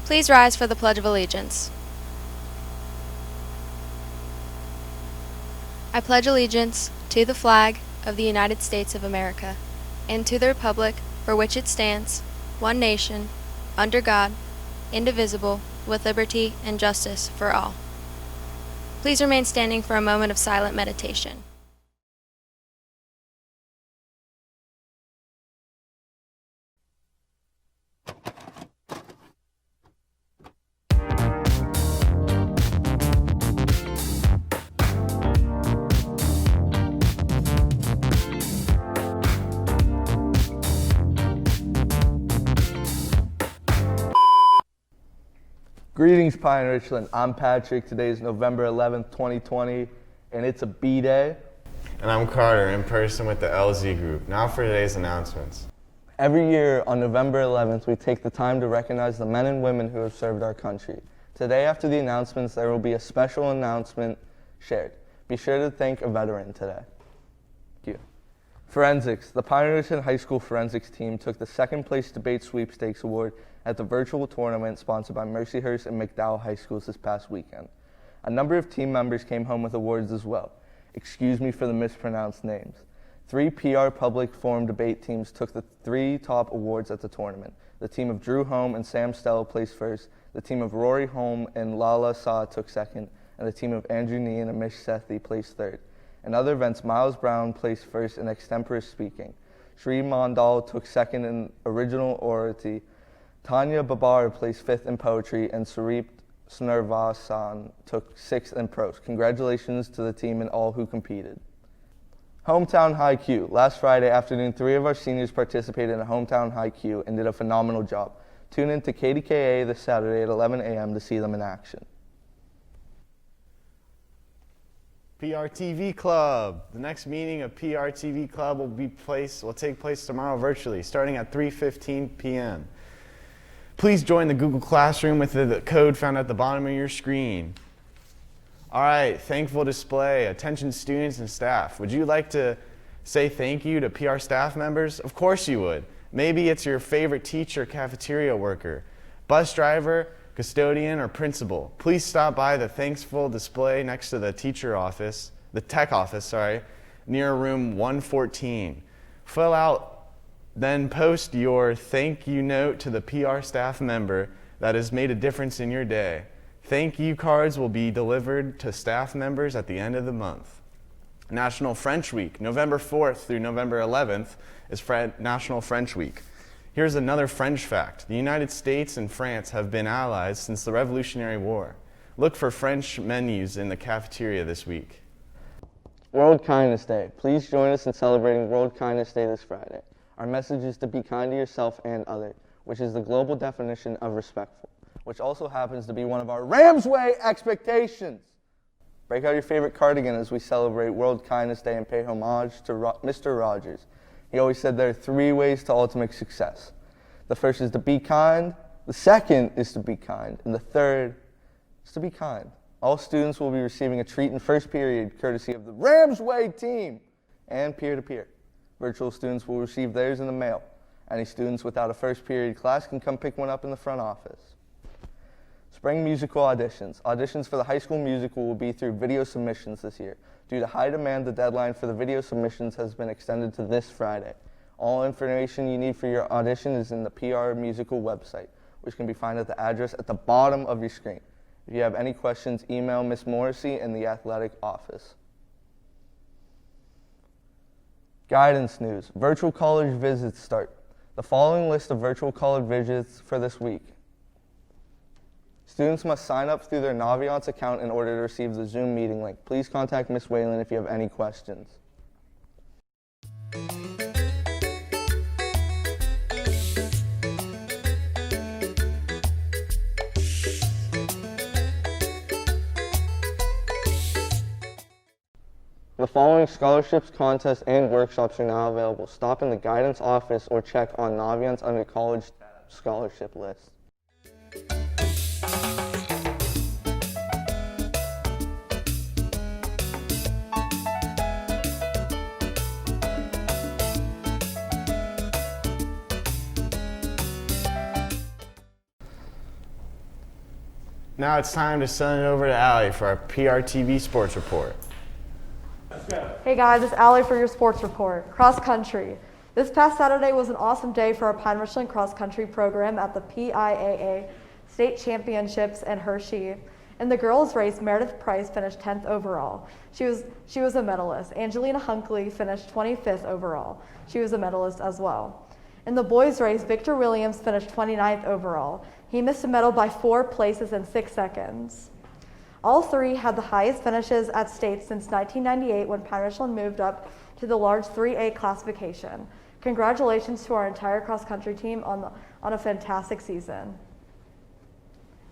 Please rise for the Pledge of Allegiance. I pledge allegiance to the flag of the United States of America and to the republic for which it stands, one nation, under God, indivisible, with liberty and justice for all. Please remain standing for a moment of silent meditation. Greetings, Pine-Richland. I'm Patrick. Today is November 11th, 2020, and it's a B-Day. And I'm Carter, in person with the LZ group. Now for today's announcements. Every year on November 11th, we take the time to recognize the men and women who have served our country. Today, after the announcements, there will be a special announcement shared. Be sure to thank a veteran today. Thank you. Forensics. The Pine-Richland High School Forensics team took the second place debate sweepstakes award at the virtual tournament sponsored by Mercyhurst and McDowell High Schools this past weekend. A number of team members came home with awards as well. Excuse me for the mispronounced names. 3 PR Public Forum debate teams took the 3 top awards at the tournament. The team of Drew Holm and Sam Stella placed first, the team of Rory Holm and Lala Saw took second, and the team of Andrew Nean and Mish Sethi placed third. In other events, Miles Brown placed first in extempore speaking. Shri Mandal took second in original oratory. Tanya Babar placed 5th in poetry, and Sarip Snurvasan took 6th in prose. Congratulations to the team and all who competed. Hometown High Q. Last Friday afternoon, 3 of our seniors participated in a Hometown High Q and did a phenomenal job. Tune in to KDKA this Saturday at 11 a.m. to see them in action. PRTV Club. The next meeting of PRTV Club will take place tomorrow virtually, starting at 3:15 p.m. Please join the Google Classroom with the code found at the bottom of your screen. All right, thankful display. Attention students and staff. Would you like to say thank you to PR staff members? Of course you would. Maybe it's your favorite teacher, cafeteria worker, bus driver, custodian, or principal. Please stop by the thankful display next to the teacher office, the tech office, near room 114. Fill out Then post your thank you note to the PR staff member that has made a difference in your day. Thank you cards will be delivered to staff members at the end of the month. National French Week, November 4th through November 11th is National French Week. Here's another French fact. The United States and France have been allies since the Revolutionary War. Look for French menus in the cafeteria this week. World Kindness Day. Please join us in celebrating World Kindness Day this Friday. Our message is to be kind to yourself and others, which is the global definition of respectful, which also happens to be one of our Rams Way expectations. Break out your favorite cardigan as we celebrate World Kindness Day and pay homage to Mr. Rogers. He always said there are 3 ways to ultimate success. The first is to be kind, the second is to be kind, and the third is to be kind. All students will be receiving a treat in first period courtesy of the Rams Way team and peer-to-peer. Virtual students will receive theirs in the mail. Any students without a first period class can come pick one up in the front office. Spring musical auditions. Auditions for the high school musical will be through video submissions this year. Due to high demand, the deadline for the video submissions has been extended to this Friday. All information you need for your audition is in the PR Musical website, which can be found at the address at the bottom of your screen. If you have any questions, email Ms. Morrison in the athletic office. Guidance news. Virtual college visits start. The following list of virtual college visits for this week. Students must sign up through their Naviance account in order to receive the Zoom meeting link. Please contact Ms. Whalen if you have any questions. The following scholarships, contests, and workshops are now available. Stop in the guidance office or check on Naviance under college scholarship list. Now it's time to send it over to Allie for our PRTV Sports Report. Hey guys, it's Allie for your sports report. Cross country. This past Saturday was an awesome day for our Pine-Richland cross country program at the PIAA State Championships in Hershey. In the girls' race, Meredith Price finished 10th overall. She was a medalist. Angelina Hunkley finished 25th overall. She was a medalist as well. In the boys' race, Victor Williams finished 29th overall. He missed a medal by 4 places and 6 seconds. All three had the highest finishes at state since 1998 when Pine-Richland moved up to the large 3A classification. Congratulations to our entire cross-country team on a fantastic season.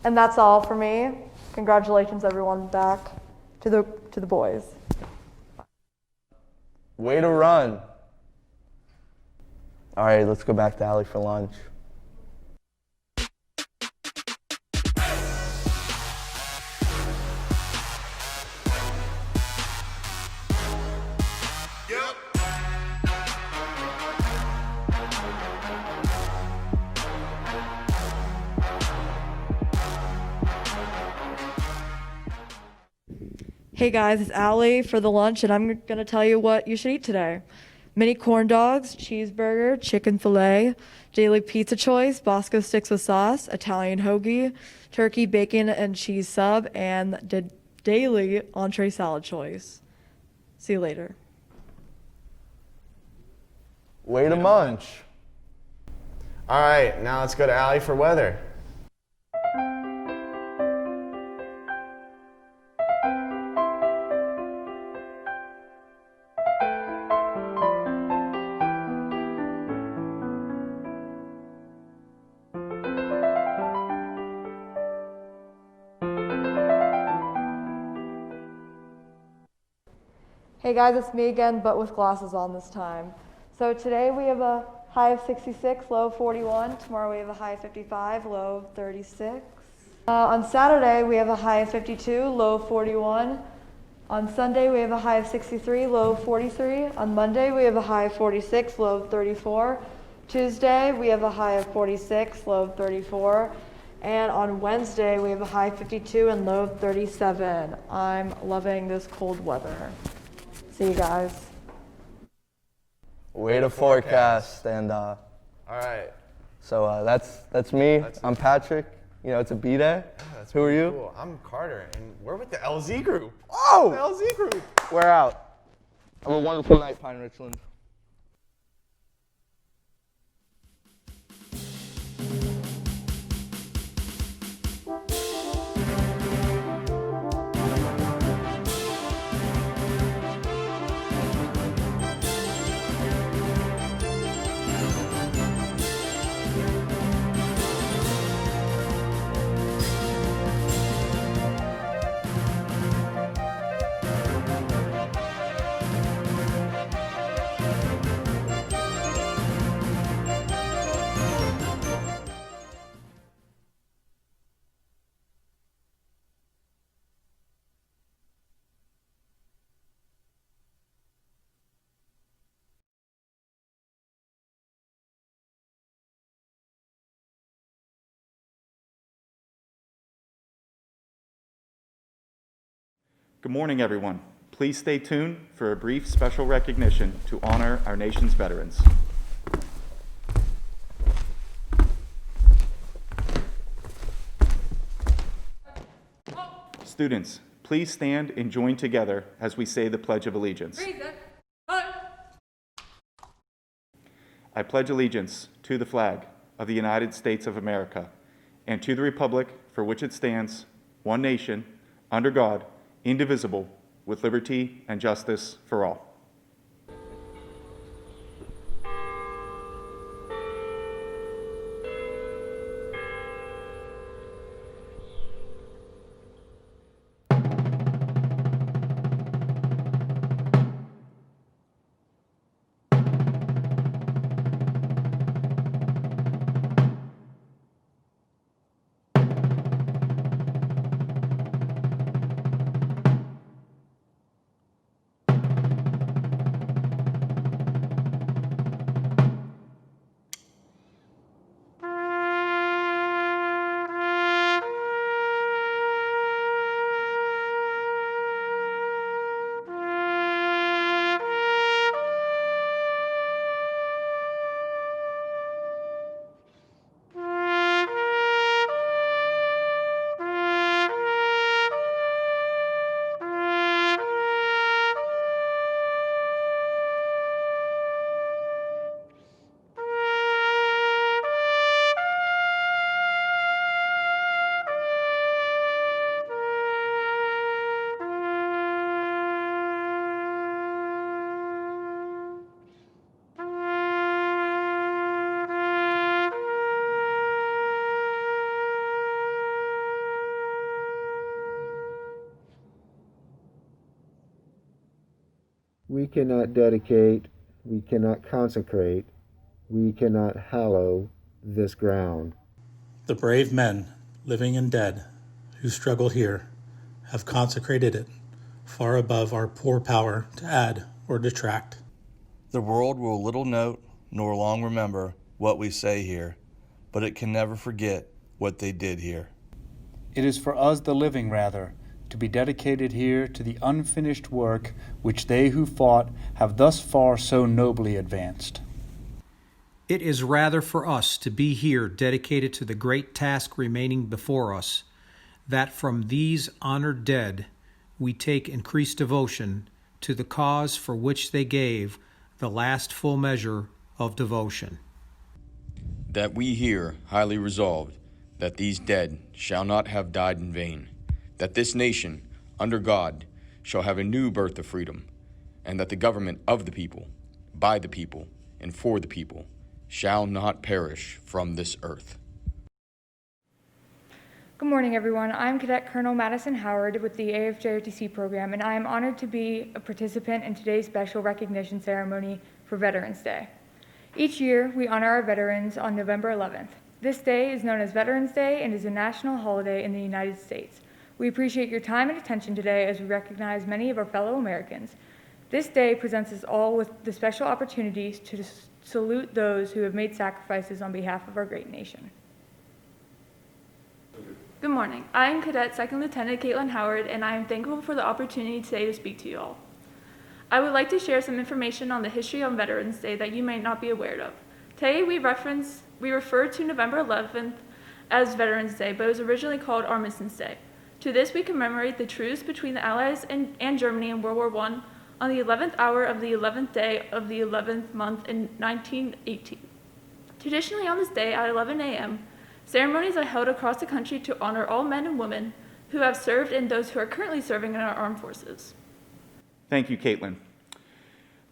And that's all for me. Congratulations, everyone. Back to the boys. Way to run. All right, let's go back to Allie for lunch. Hey guys, it's Allie for the lunch, and I'm going to tell you what you should eat today. Mini corn dogs, cheeseburger, chicken filet, daily pizza choice, Bosco sticks with sauce, Italian hoagie, turkey, bacon, and cheese sub, and the daily entree salad choice. See you later. Way to munch. All right, now let's go to Allie for weather. Hey guys, it's me again, but with glasses on this time. So today we have a high of 66, low of 41. Tomorrow we have a high of 55, low of 36. On Saturday we have a high of 52, low of 41. On Sunday we have a high of 63, low of 43. On Monday we have a high of 46, low of 34. Tuesday we have a high of 46, low of 34. And on Wednesday we have a high of 52 and low of 37. I'm loving this cold weather. See you guys. Way to forecast. And All right. so that's me. I'm Patrick. You know, it's a B day. That's Who are you? Cool. I'm Carter, and we're with the LZ group. Oh! The LZ group. We're out. Have a wonderful night, Pine-Richland. Good morning, everyone. Please stay tuned for a brief special recognition to honor our nation's veterans. Students, please stand and join together as we say the Pledge of Allegiance. I pledge allegiance to the flag of the United States of America and to the republic for which it stands, one nation, under God, indivisible, with liberty and justice for all. We cannot dedicate, we cannot consecrate, we cannot hallow this ground. The brave men, living and dead, who struggle here, have consecrated it far above our poor power to add or detract. The world will little note nor long remember what we say here, but it can never forget what they did here. It is for us, the living, rather, to be dedicated here to the unfinished work which they who fought have thus far so nobly advanced. It is rather for us to be here dedicated to the great task remaining before us, that from these honored dead we take increased devotion to the cause for which they gave the last full measure of devotion. That we here highly resolved that these dead shall not have died in vain, that this nation, under God, shall have a new birth of freedom, and that the government of the people, by the people, and for the people, shall not perish from this earth. Good morning, everyone. I'm Cadet Colonel Madison Howard with the AFJRTC program, and I am honored to be a participant in today's special recognition ceremony for Veterans Day. Each year, we honor our veterans on November 11th. This day is known as Veterans Day and is a national holiday in the United States. We appreciate your time and attention today as we recognize many of our fellow Americans. This day presents us all with the special opportunities to salute those who have made sacrifices on behalf of our great nation. Good morning. I am Cadet Second Lieutenant Caitlin Howard, and I am thankful for the opportunity today to speak to you all. I would like to share some information on the history on Veterans Day that you may not be aware of. Today we refer to November 11th as Veterans Day, but it was originally called Armistice Day. To this we commemorate the truce between the Allies and Germany in World War I on the 11th hour of the 11th day of the 11th month in 1918. Traditionally on this day at 11 a.m., ceremonies are held across the country to honor all men and women who have served and those who are currently serving in our armed forces. Thank you, Caitlin.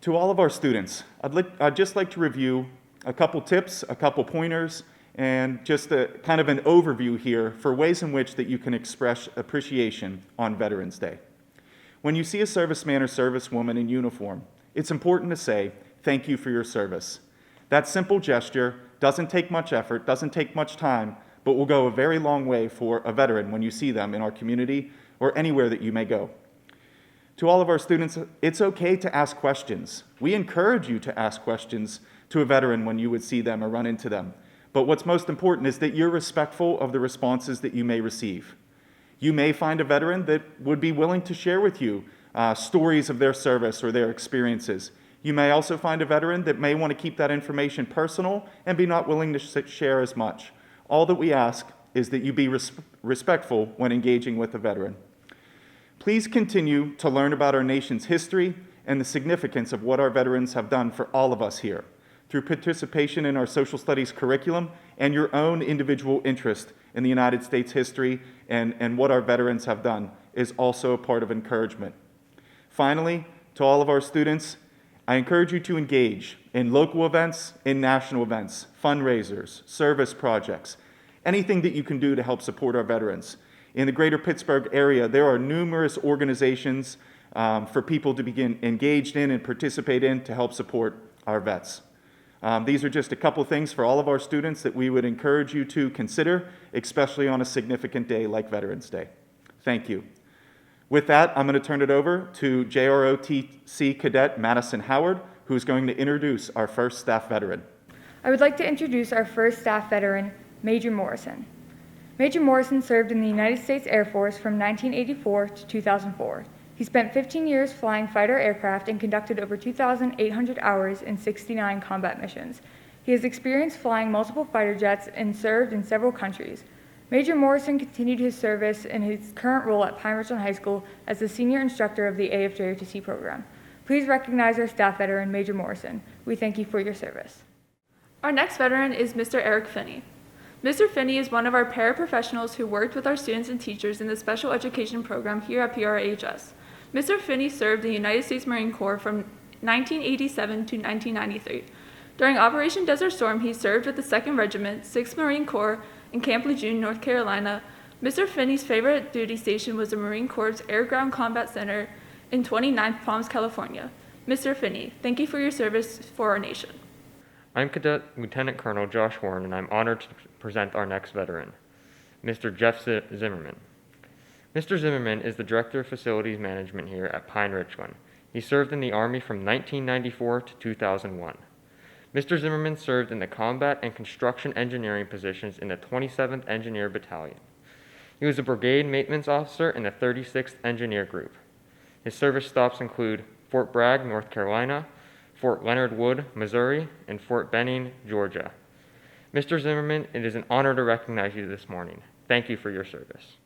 To all of our students, I'd just like to review a couple tips, a couple pointers, and just a kind of an overview here for ways in which that you can express appreciation on Veterans Day. When you see a serviceman or servicewoman in uniform, it's important to say, thank you for your service. That simple gesture doesn't take much effort, doesn't take much time, but will go a very long way for a veteran when you see them in our community or anywhere that you may go. To all of our students, it's okay to ask questions. We encourage you to ask questions to a veteran when you would see them or run into them. But what's most important is that you're respectful of the responses that you may receive. You may find a veteran that would be willing to share with you stories of their service or their experiences. You may also find a veteran that may want to keep that information personal and be not willing to share as much. All that we ask is that you be respectful when engaging with a veteran. Please continue to learn about our nation's history and the significance of what our veterans have done for all of us here, through participation in our social studies curriculum and your own individual interest in the United States history and what our veterans have done is also a part of encouragement. Finally, to all of our students, I encourage you to engage in local events, in national events, fundraisers, service projects, anything that you can do to help support our veterans. In the greater Pittsburgh area, there are numerous organizations for people to begin engaged in and participate in to help support our vets. These are just a couple things for all of our students that we would encourage you to consider, especially on a significant day like Veterans Day. Thank you. With that, I'm going to turn it over to JROTC Cadet Madison Howard, who's going to introduce our first staff veteran. I would like to introduce our first staff veteran, Major Morrison. Major Morrison served in the United States Air Force from 1984 to 2004. He spent 15 years flying fighter aircraft and conducted over 2,800 hours in 69 combat missions. He has experience flying multiple fighter jets and served in several countries. Major Morrison continued his service in his current role at Pine-Richland High School as the senior instructor of the AFJRTC program. Please recognize our staff veteran, Major Morrison. We thank you for your service. Our next veteran is Mr. Eric Finney. Mr. Finney is one of our paraprofessionals who worked with our students and teachers in the special education program here at PRHS. Mr. Finney served in the United States Marine Corps from 1987 to 1993. During Operation Desert Storm, he served with the 2nd Regiment, 6th Marine Corps in Camp Lejeune, North Carolina. Mr. Finney's favorite duty station was the Marine Corps Air Ground Combat Center in 29th Palms, California. Mr. Finney, thank you for your service for our nation. I'm Cadet Lieutenant Colonel Josh Horn, and I'm honored to present our next veteran, Mr. Jeff Zimmerman. Mr. Zimmerman is the Director of Facilities Management here at Pine-Richland. He served in the Army from 1994 to 2001. Mr. Zimmerman served in the combat and construction engineering positions in the 27th Engineer Battalion. He was a brigade maintenance officer in the 36th Engineer Group. His service stops include Fort Bragg, North Carolina, Fort Leonard Wood, Missouri, and Fort Benning, Georgia. Mr. Zimmerman, it is an honor to recognize you this morning. Thank you for your service.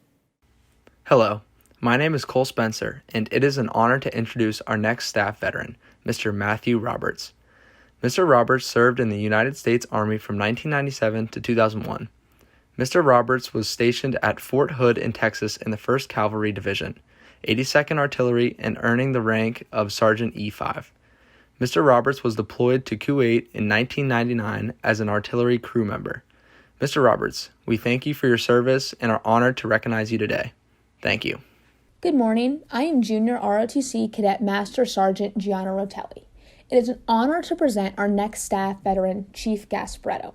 Hello, my name is Cole Spencer, and it is an honor to introduce our next staff veteran, Mr. Matthew Roberts. Mr. Roberts served in the United States Army from 1997 to 2001. Mr. Roberts was stationed at Fort Hood in Texas in the 1st Cavalry Division, 82nd Artillery, and earning the rank of Sergeant E5. Mr. Roberts was deployed to Kuwait in 1999 as an artillery crew member. Mr. Roberts, we thank you for your service and are honored to recognize you today. Thank you. Good morning. I am Junior ROTC Cadet Master Sergeant Gianna Rotelli. It is an honor to present our next staff veteran, Chief Gasparetto.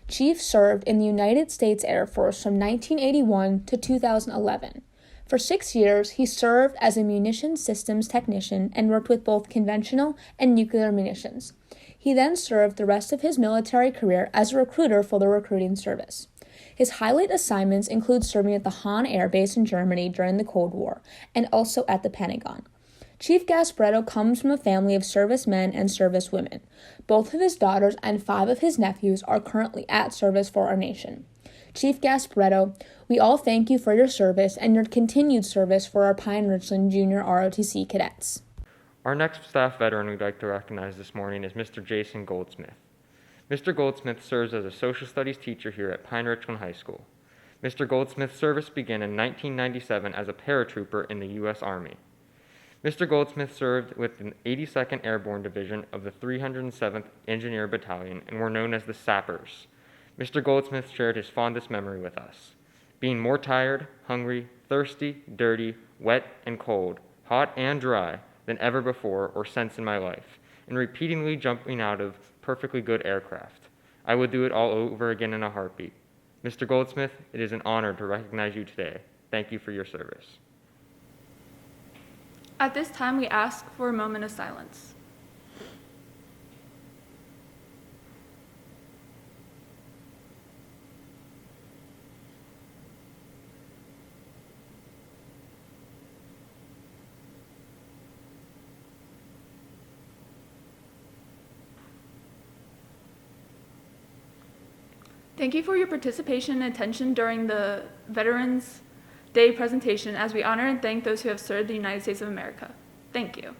Chief served in the United States Air Force from 1981 to 2011. For 6 years, he served as a munitions systems technician and worked with both conventional and nuclear munitions. He then served the rest of his military career as a recruiter for the recruiting service. His highlight assignments include serving at the Hahn Air Base in Germany during the Cold War, and also at the Pentagon. Chief Gasparetto comes from a family of servicemen and servicewomen. Both of his daughters and 5 of his nephews are currently at service for our nation. Chief Gasparetto, we all thank you for your service and your continued service for our Pine-Richland Junior ROTC cadets. Our next staff veteran we'd like to recognize this morning is Mr. Jason Goldsmith. Mr. Goldsmith serves as a social studies teacher here at Pine-Richland High School. Mr. Goldsmith's service began in 1997 as a paratrooper in the U.S. Army. Mr. Goldsmith served with the 82nd Airborne Division of the 307th Engineer Battalion and were known as the Sappers. Mr. Goldsmith shared his fondest memory with us, being more tired, hungry, thirsty, dirty, wet, and cold, hot and dry than ever before or since in my life, and repeatedly jumping out of perfectly good aircraft. I would do it all over again in a heartbeat. Mr. Goldsmith, it is an honor to recognize you today. Thank you for your service. At this time, we ask for a moment of silence. Thank you for your participation and attention during the Veterans Day presentation as we honor and thank those who have served the United States of America. Thank you.